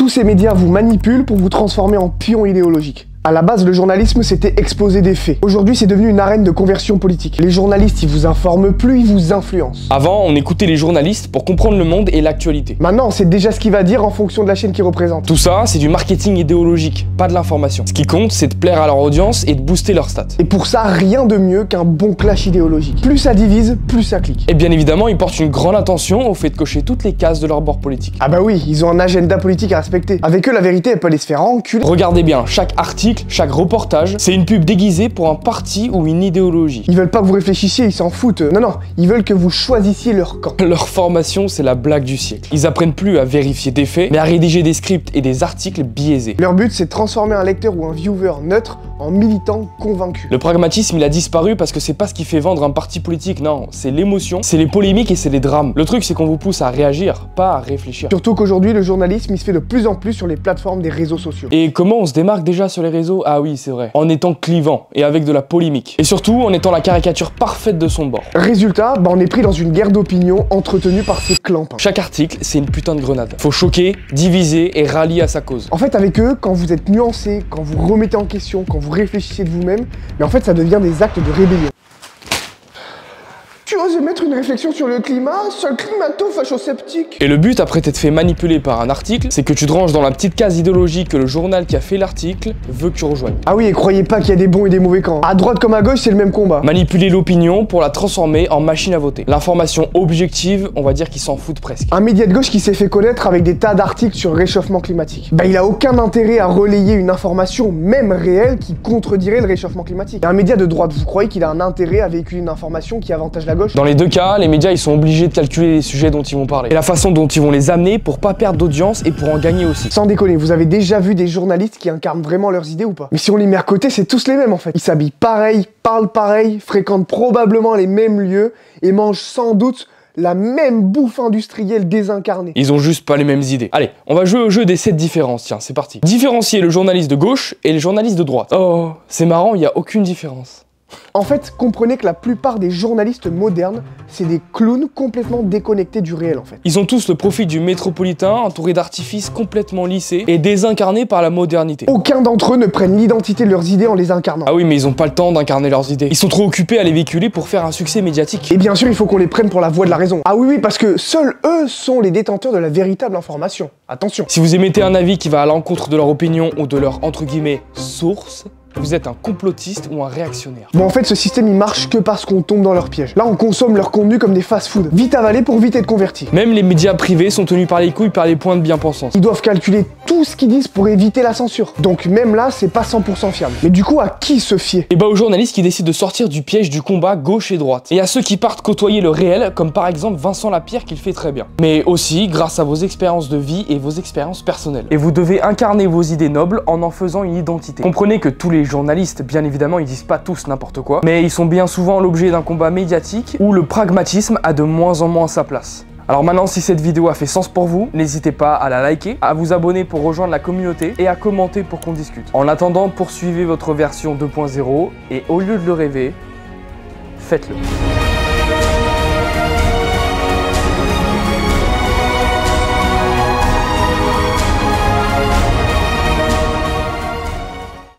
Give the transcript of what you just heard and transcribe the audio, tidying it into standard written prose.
Tous ces médias vous manipulent pour vous transformer en pion idéologique. À la base, le journalisme, c'était exposer des faits. Aujourd'hui, c'est devenu une arène de conversion politique. Les journalistes, ils vous informent plus, ils vous influencent. Avant, on écoutait les journalistes pour comprendre le monde et l'actualité. Maintenant, on sait déjà ce qu'il va dire en fonction de la chaîne qu'il représente. Tout ça, c'est du marketing idéologique, pas de l'information. Ce qui compte, c'est de plaire à leur audience et de booster leurs stats. Et pour ça, rien de mieux qu'un bon clash idéologique. Plus ça divise, plus ça clique. Et bien évidemment, ils portent une grande attention au fait de cocher toutes les cases de leur bord politique. Ah bah oui, ils ont un agenda politique à respecter. Avec eux, la vérité, elle peut aller se faire enculer. Regardez bien, chaque article, chaque reportage, c'est une pub déguisée pour un parti ou une idéologie. Ils veulent pas que vous réfléchissiez, ils s'en foutent. Non, ils veulent que vous choisissiez leur camp. Leur formation, c'est la blague du siècle. Ils apprennent plus à vérifier des faits, mais à rédiger des scripts et des articles biaisés. Leur but, c'est de transformer un lecteur ou un viewer neutre en militant convaincu. Le pragmatisme, il a disparu parce que c'est pas ce qui fait vendre un parti politique, non. C'est l'émotion, c'est les polémiques et c'est les drames. Le truc, c'est qu'on vous pousse à réagir, pas à réfléchir. Surtout qu'aujourd'hui, le journalisme, il se fait de plus en plus sur les plateformes des réseaux sociaux. Et comment on se démarque déjà sur les réseaux? Ah oui, c'est vrai. En étant clivant et avec de la polémique. Et surtout, en étant la caricature parfaite de son bord. Résultat, on est pris dans une guerre d'opinion entretenue par ces clampins. Chaque article, c'est une putain de grenade. Faut choquer, diviser et rallier à sa cause. En fait, avec eux, quand vous êtes nuancé, quand vous remettez en question, quand vous réfléchissez de vous-même, mais en fait, ça devient des actes de rébellion. Tu oses mettre une réflexion sur le climat, seul climato-facho-sceptique. Et le but, après t'être fait manipuler par un article, c'est que tu te ranges dans la petite case idéologique que le journal qui a fait l'article veut que tu rejoignes. Ah oui, et croyez pas qu'il y a des bons et des mauvais camps. À droite comme à gauche, c'est le même combat. Manipuler l'opinion pour la transformer en machine à voter. L'information objective, on va dire qu'ils s'en foutent presque. Un média de gauche qui s'est fait connaître avec des tas d'articles sur le réchauffement climatique. Il a aucun intérêt à relayer une information, même réelle, qui contredirait le réchauffement climatique. Et un média de droite, vous croyez qu'il a un intérêt à véhiculer une information qui avantage la gauche? Dans les deux cas, les médias ils sont obligés de calculer les sujets dont ils vont parler et la façon dont ils vont les amener pour pas perdre d'audience et pour en gagner aussi. Sans déconner, vous avez déjà vu des journalistes qui incarnent vraiment leurs idées ou pas? Mais si on les met à côté, c'est tous les mêmes en fait. Ils s'habillent pareil, parlent pareil, fréquentent probablement les mêmes lieux et mangent sans doute la même bouffe industrielle désincarnée. Ils ont juste pas les mêmes idées. Allez, on va jouer au jeu des 7 différences, tiens, c'est parti. Différencier le journaliste de gauche et le journaliste de droite. Oh, c'est marrant, il y a aucune différence. En fait, comprenez que la plupart des journalistes modernes, c'est des clowns complètement déconnectés du réel en fait. Ils ont tous le profil du métropolitain, entouré d'artifices complètement lissés et désincarnés par la modernité. Aucun d'entre eux ne prennent l'identité de leurs idées en les incarnant. Ah oui, mais ils ont pas le temps d'incarner leurs idées. Ils sont trop occupés à les véhiculer pour faire un succès médiatique. Et bien sûr, il faut qu'on les prenne pour la voix de la raison. Ah oui, parce que seuls eux sont les détenteurs de la véritable information. Attention. Si vous émettez un avis qui va à l'encontre de leur opinion ou de leur, entre guillemets, source, vous êtes un complotiste ou un réactionnaire. Bon, en fait, ce système, il marche que parce qu'on tombe dans leur piège. Là, on consomme leur contenu comme des fast-food. Vite avalé pour vite être converti. Même les médias privés sont tenus par les couilles par les points de bien-pensance. Ils doivent calculer tout ce qu'ils disent pour éviter la censure. Donc même là, c'est pas 100% fiable. Mais du coup, à qui se fier? Et bah aux journalistes qui décident de sortir du piège du combat gauche et droite. Et à ceux qui partent côtoyer le réel, comme par exemple Vincent Lapierre qui le fait très bien. Mais aussi grâce à vos expériences de vie et vos expériences personnelles. Et vous devez incarner vos idées nobles en faisant une identité. Comprenez que tous les journalistes, bien évidemment, ils disent pas tous n'importe quoi, mais ils sont bien souvent l'objet d'un combat médiatique où le pragmatisme a de moins en moins sa place. Alors maintenant, si cette vidéo a fait sens pour vous, n'hésitez pas à la liker, à vous abonner pour rejoindre la communauté et à commenter pour qu'on discute. En attendant, poursuivez votre version 2.0 et au lieu de le rêver, faites-le.